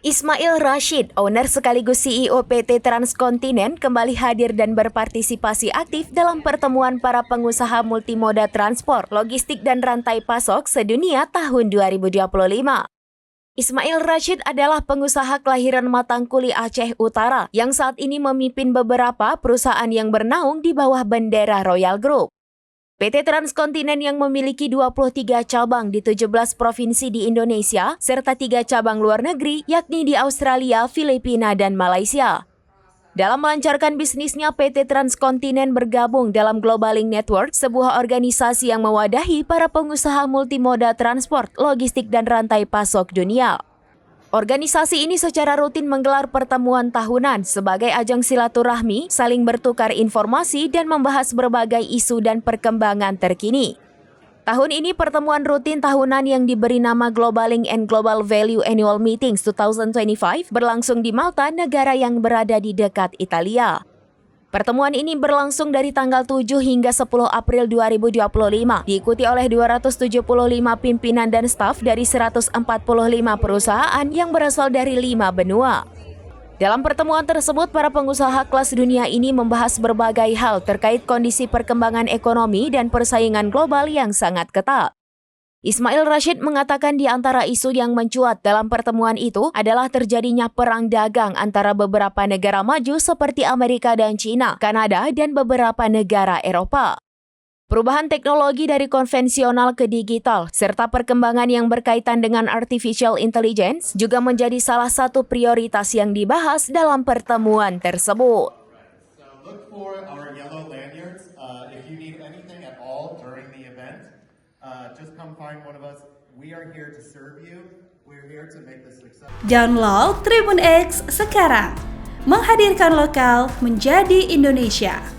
Ismail Rashid, owner sekaligus CEO PT Transkontinent, kembali hadir dan berpartisipasi aktif dalam pertemuan para pengusaha multimoda transport, logistik dan rantai pasok sedunia tahun 2025. Ismail Rashid adalah pengusaha kelahiran Matangkuli, Aceh Utara, yang saat ini memimpin beberapa perusahaan yang bernaung di bawah bendera Royal Group. PT Transkontinent yang memiliki 23 cabang di 17 provinsi di Indonesia, serta 3 cabang luar negeri, yakni di Australia, Filipina, dan Malaysia. Dalam melancarkan bisnisnya, PT Transkontinent bergabung dalam Globalink Network, sebuah organisasi yang mewadahi para pengusaha multimoda transport, logistik, dan rantai pasok dunia. Organisasi ini secara rutin menggelar pertemuan tahunan sebagai ajang silaturahmi, saling bertukar informasi dan membahas berbagai isu dan perkembangan terkini. Tahun ini pertemuan rutin tahunan yang diberi nama Globalink and Global Value Annual Meetings 2025 berlangsung di Malta, negara yang berada di dekat Italia. Pertemuan ini berlangsung dari tanggal 7 hingga 10 April 2025, diikuti oleh 275 pimpinan dan staf dari 145 perusahaan yang berasal dari 5 benua. Dalam pertemuan tersebut, para pengusaha kelas dunia ini membahas berbagai hal terkait kondisi perkembangan ekonomi dan persaingan global yang sangat ketat. Ismail Rashid mengatakan di antara isu yang mencuat dalam pertemuan itu adalah terjadinya perang dagang antara beberapa negara maju seperti Amerika dan China, Kanada, dan beberapa negara Eropa. Perubahan teknologi dari konvensional ke digital, serta perkembangan yang berkaitan dengan artificial intelligence juga menjadi salah satu prioritas yang dibahas dalam pertemuan tersebut. Download Tribun X sekarang, menghadirkan lokal menjadi Indonesia.